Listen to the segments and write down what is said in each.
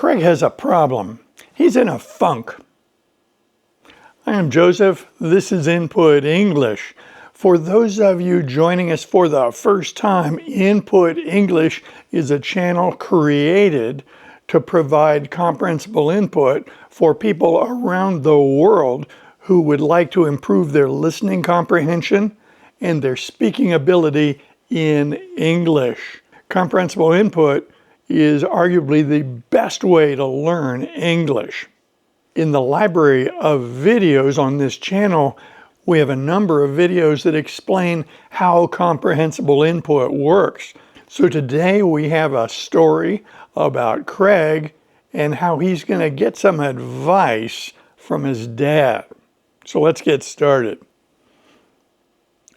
Craig has a problem. He's in a funk. I am Joseph. This is Input English. For those of you joining us for the first time, Input English is a channel created to provide comprehensible input for people around the world who would like to improve their listening comprehension and their speaking ability in English. Comprehensible input is arguably the best way to learn English. In the library of videos on this channel, we have a number of videos that explain how comprehensible input works. So today we have a story about Craig and how he's going to get some advice from his dad. So let's get started.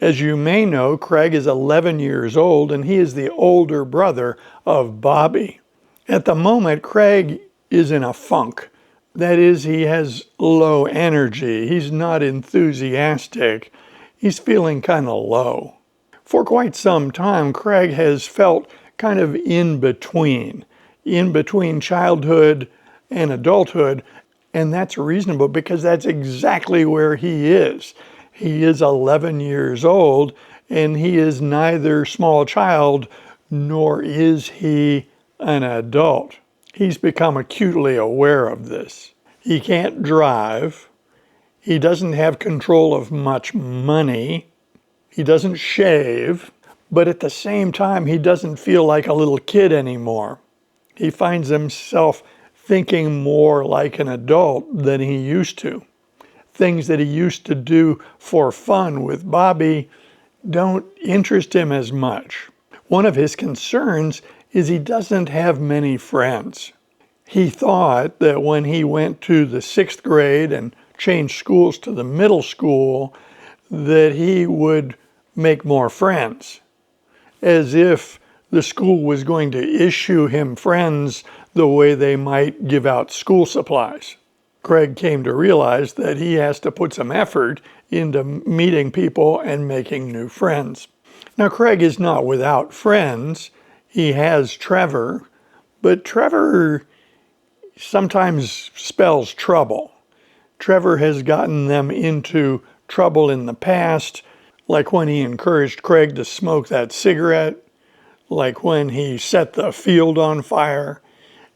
As you may know, Craig is 11 years old and he is the older brother of Bobby. At the moment, Craig is in a funk. That is, he has low energy. He's not enthusiastic. He's feeling kind of low. For quite some time, Craig has felt kind of in between childhood and adulthood, and that's reasonable because that's exactly where he is. He is 11 years old, and he is neither small child nor is he an adult. He's become acutely aware of this. He can't drive. He doesn't have control of much money. He doesn't shave. But at the same time, he doesn't feel like a little kid anymore. He finds himself thinking more like an adult than he used to. Things that he used to do for fun with Bobby don't interest him as much. One of his concerns is he doesn't have many friends. He thought that when he went to the 6th grade and changed schools to the middle school, that he would make more friends, as if the school was going to issue him friends the way they might give out school supplies. Craig came to realize that he has to put some effort into meeting people and making new friends. Now, Craig is not without friends. He has Trevor, but Trevor sometimes spells trouble. Trevor has gotten them into trouble in the past, like when he encouraged Craig to smoke that cigarette, like when he set the field on fire,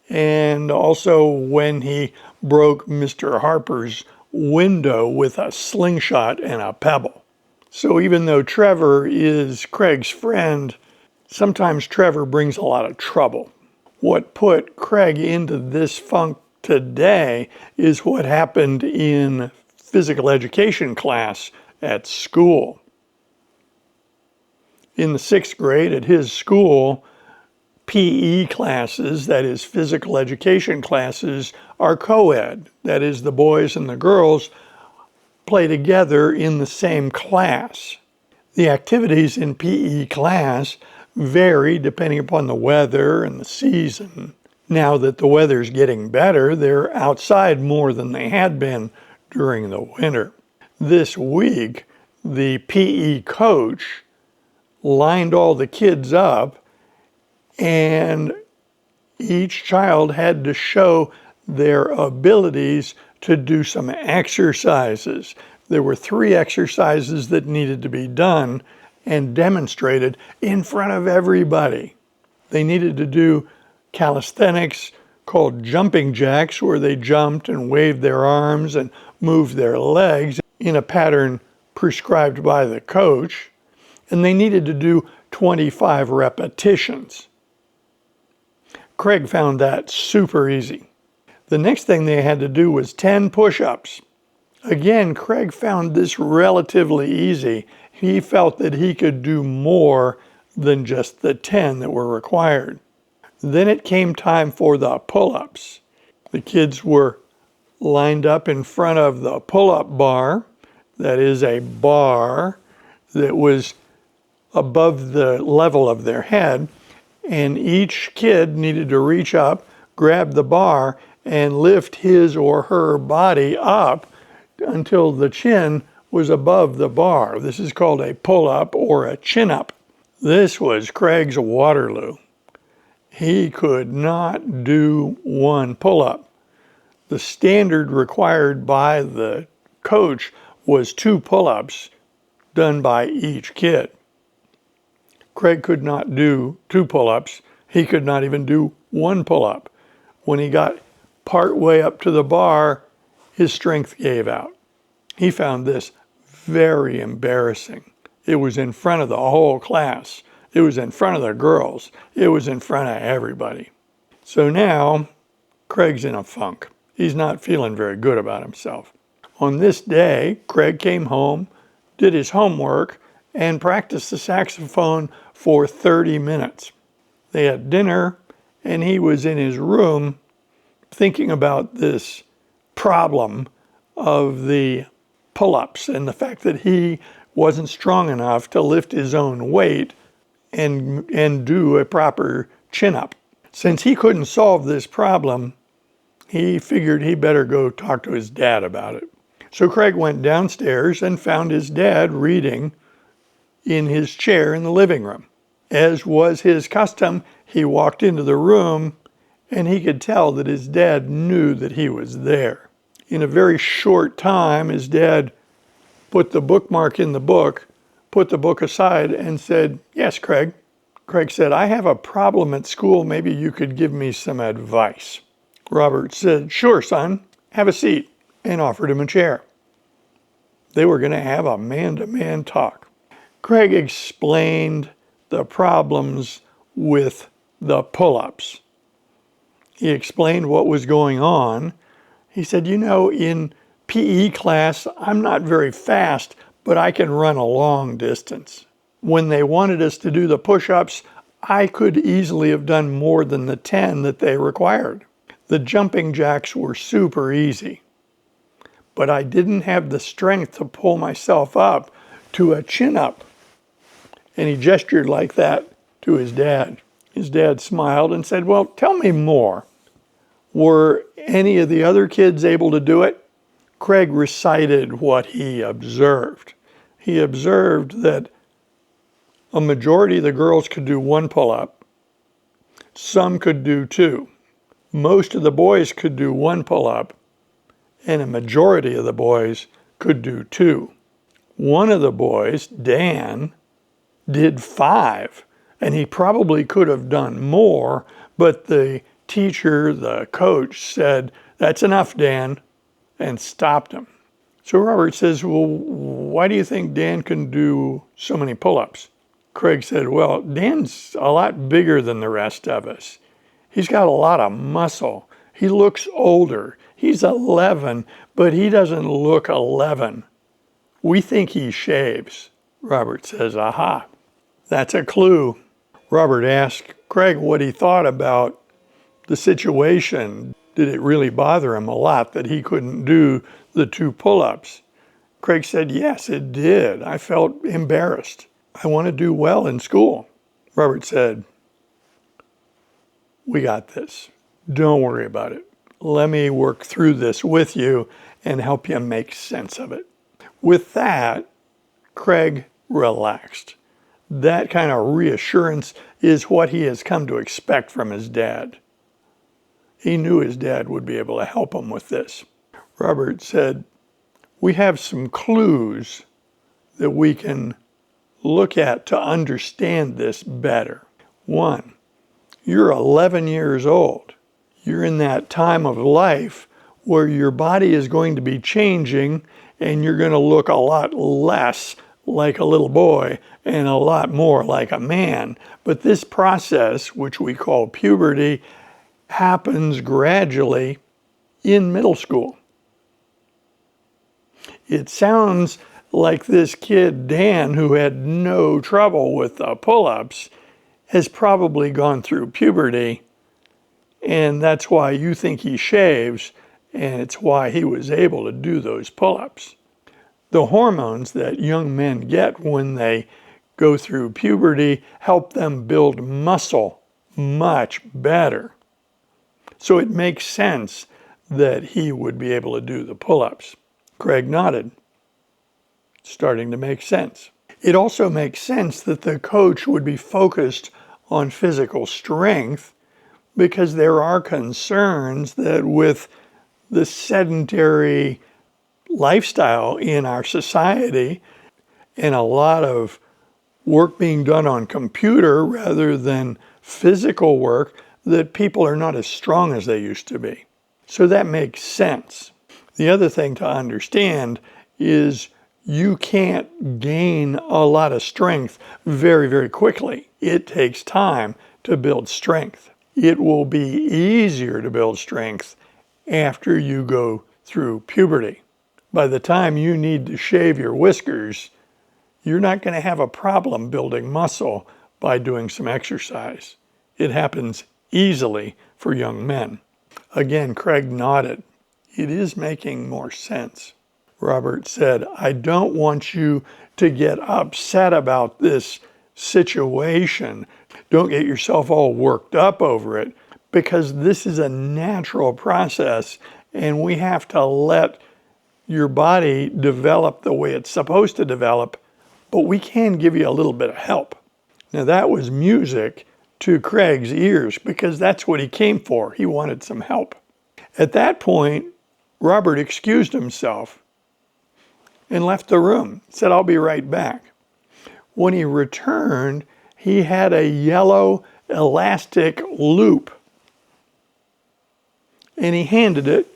and also when he broke Mr. Harper's window with a slingshot and a pebble. So even though Trevor is Craig's friend, sometimes Trevor brings a lot of trouble. What put Craig into this funk today is what happened in physical education class at school. In the 6th grade at his school, PE classes, that is physical education classes, are co-ed. That is, the boys and the girls play together in the same class. The activities in PE class vary depending upon the weather and the season. Now that the weather's getting better, they're outside more than they had been during the winter. This week, the PE coach lined all the kids up, and each child had to show their abilities to do some exercises. There were 3 exercises that needed to be done and demonstrated in front of everybody. They needed to do calisthenics called jumping jacks, where they jumped and waved their arms and moved their legs in a pattern prescribed by the coach. And they needed to do 25 repetitions. Craig found that super easy. The next thing they had to do was 10 push-ups. Again, Craig found this relatively easy. He felt that he could do more than just the 10 that were required. Then it came time for the pull-ups. The kids were lined up in front of the pull-up bar. That is a bar that was above the level of their head, and each kid needed to reach up, grab the bar, and lift his or her body up until the chin was above the bar. This is called a pull-up or a chin-up. This was Craig's Waterloo. He could not do one pull-up. The standard required by the coach was 2 pull-ups done by each kid. Craig could not do 2 pull-ups. He could not even do 1 pull-up. When he got part way up to the bar, his strength gave out. He found this very embarrassing. It was in front of the whole class. It was in front of the girls. It was in front of everybody. So now, Craig's in a funk. He's not feeling very good about himself. On this day, Craig came home, did his homework, and practiced the saxophone for 30 minutes. They had dinner, and he was in his room thinking about this problem of the pull-ups and the fact that he wasn't strong enough to lift his own weight and do a proper chin-up. Since he couldn't solve this problem, he figured he better go talk to his dad about it. So Craig went downstairs and found his dad reading in his chair in the living room. As was his custom, he walked into the room and he could tell that his dad knew that he was there. In a very short time, his dad put the bookmark in the book, put the book aside, and said, "Yes, Craig." Craig said, "I have a problem at school. Maybe you could give me some advice." Robert said, "Sure, son, have a seat," and offered him a chair. They were going to have a man-to-man talk. Craig explained the problems with the pull-ups. He explained what was going on. He said, "You know, in PE class, I'm not very fast, but I can run a long distance. When they wanted us to do the push-ups, I could easily have done more than the 10 that they required. The jumping jacks were super easy, but I didn't have the strength to pull myself up to a chin-up." And he gestured like that to his dad. His dad smiled and said, "Well, tell me more. Were any of the other kids able to do it?" Craig recited what he observed. He observed that a majority of the girls could do 1 pull-up. Some could do 2. Most of the boys could do 1 pull-up, and a majority of the boys could do 2. One of the boys, Dan, did 5, and he probably could have done more, but the teacher, the coach, said, "That's enough, Dan," and stopped him. So Robert says, "Well, why do you think Dan can do so many pull-ups?" Craig said, "Well, Dan's a lot bigger than the rest of us. He's got a lot of muscle. He looks older. He's 11, but he doesn't look 11. We think he shaves." Robert says, "Aha, that's a clue." Robert asked Craig what he thought about the situation. Did it really bother him a lot that he couldn't do the 2 pull-ups? Craig said, "Yes, it did. I felt embarrassed. I want to do well in school." Robert said, "We got this. Don't worry about it. Let me work through this with you and help you make sense of it." With that, Craig relaxed. That kind of reassurance is what he has come to expect from his dad. He knew his dad would be able to help him with this. Robert said, "We have some clues that we can look at to understand this better. 1, you're 11 years old. You're in that time of life where your body is going to be changing and you're going to look a lot less like a little boy and a lot more like a man. But this process, which we call puberty, happens gradually in middle school." It sounds like this kid, Dan, who had no trouble with the pull-ups, has probably gone through puberty, and that's why you think he shaves, and it's why he was able to do those pull-ups. The hormones that young men get when they go through puberty help them build muscle much better. So it makes sense that he would be able to do the pull-ups. Craig nodded. Starting to make sense. It also makes sense that the coach would be focused on physical strength because there are concerns that with the sedentary lifestyle in our society and a lot of work being done on computer rather than physical work, that people are not as strong as they used to be. So that makes sense. The other thing to understand is you can't gain a lot of strength very, very quickly. It takes time to build strength. It will be easier to build strength after you go through puberty. By the time you need to shave your whiskers, you're not going to have a problem building muscle by doing some exercise. It happens easily for young men. Again, Craig nodded. It is making more sense. Robert said, I don't want you to get upset about this situation. Don't get yourself all worked up over it, because this is a natural process and we have to let your body develop the way it's supposed to develop, but we can give you a little bit of help. Now that was music to Craig's ears because that's what he came for. He wanted some help. At that point, Robert excused himself and left the room. Said, I'll be right back. When he returned, he had a yellow elastic loop and he handed it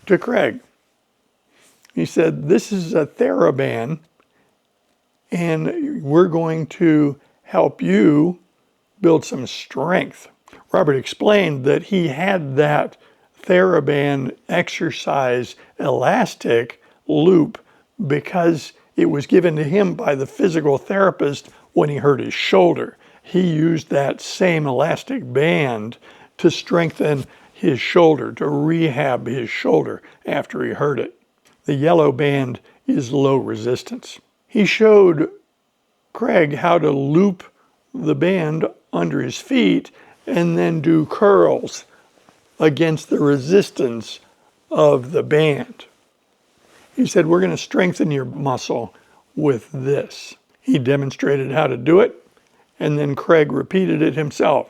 to Craig. He said, this is a TheraBand and we're going to help you build some strength. Robert explained that he had that TheraBand exercise elastic loop because it was given to him by the physical therapist when he hurt his shoulder. He used that same elastic band to strengthen his shoulder, to rehab his shoulder after he hurt it. The yellow band is low resistance. He showed Craig how to loop the band under his feet and then do curls against the resistance of the band. He said, we're going to strengthen your muscle with this. He demonstrated how to do it, and then Craig repeated it himself.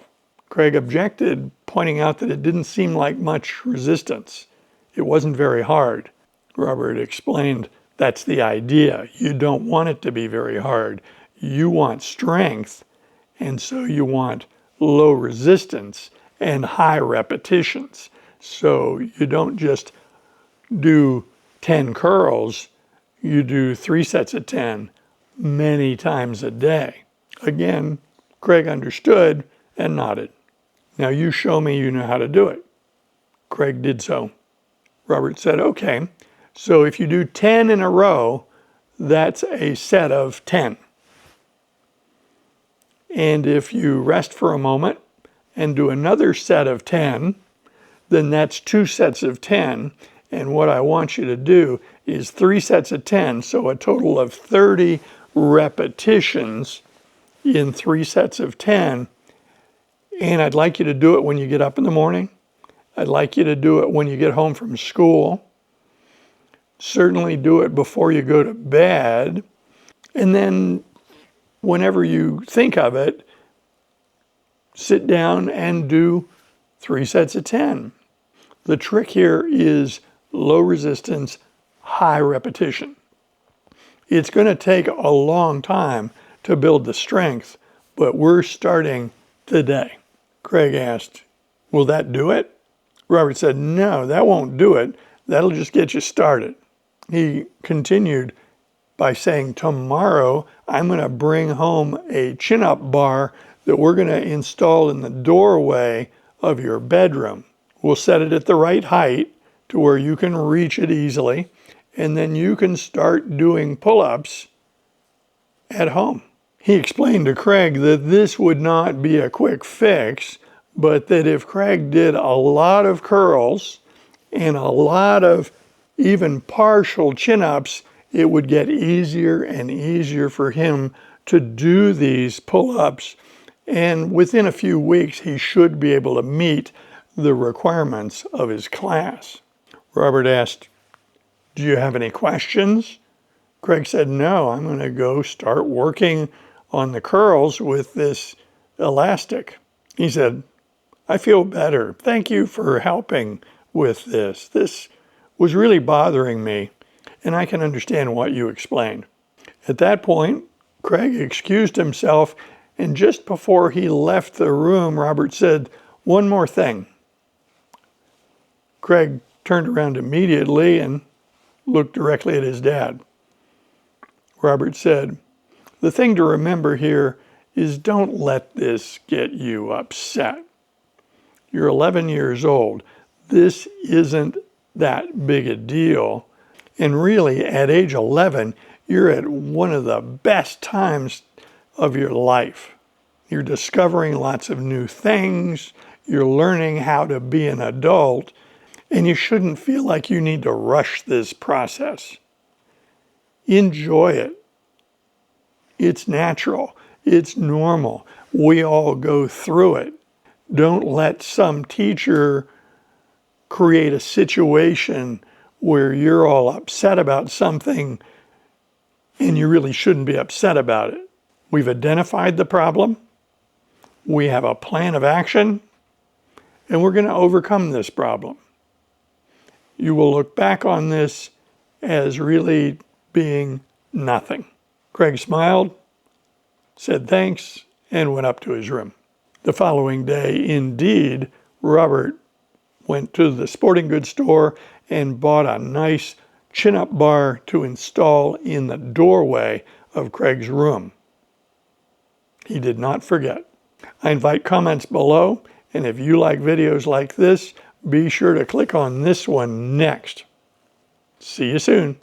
Craig objected, pointing out that it didn't seem like much resistance. It wasn't very hard. Robert explained, that's the idea. You don't want it to be very hard. You want strength, and so you want low resistance and high repetitions. So you don't just do 10 curls, you do 3 sets of 10 many times a day. Again, Craig understood and nodded. Now you show me you know how to do it. Craig did so. Robert said, okay, so if you do 10 in a row, that's a set of 10. And if you rest for a moment and do another set of 10, then that's 2 sets of 10. And what I want you to do is 3 sets of 10, so a total of 30 repetitions in 3 sets of 10. And I'd like you to do it when you get up in the morning. I'd like you to do it when you get home from school. Certainly do it before you go to bed. And then whenever you think of it, sit down and do 3 sets of 10. The trick here is low resistance, high repetition. It's going to take a long time to build the strength, but we're starting today. Craig asked, will that do it? Robert said, no, that won't do it. That'll just get you started. He continued by saying, tomorrow I'm going to bring home a chin-up bar that we're going to install in the doorway of your bedroom. We'll set it at the right height to where you can reach it easily, and then you can start doing pull-ups at home. He explained to Craig that this would not be a quick fix, but that if Craig did a lot of curls and a lot of even partial chin-ups, it would get easier and easier for him to do these pull-ups. And within a few weeks, he should be able to meet the requirements of his class. Robert asked, do you have any questions? Craig said, no, I'm going to go start working on the curls with this elastic. He said, I feel better. Thank you for helping with this. This was really bothering me, and I can understand what you explained. At that point, Craig excused himself, and just before he left the room, Robert said, "One more thing." Craig turned around immediately and looked directly at his dad. Robert said, "The thing to remember here is don't let this get you upset. You're 11 years old. This isn't that big a deal. And really, at age 11, you're at one of the best times of your life. You're discovering lots of new things. You're learning how to be an adult. And you shouldn't feel like you need to rush this process. Enjoy it. It's natural. It's normal. We all go through it. Don't let some teacher create a situation where you're all upset about something and you really shouldn't be upset about it. We've identified the problem. We have a plan of action, and we're going to overcome this problem. You will look back on this as really being nothing." Craig smiled, said thanks, and went up to his room. The following day, indeed, Robert went to the sporting goods store and bought a nice chin-up bar to install in the doorway of Craig's room. He did not forget. I invite comments below, and if you like videos like this, be sure to click on this one next. See you soon.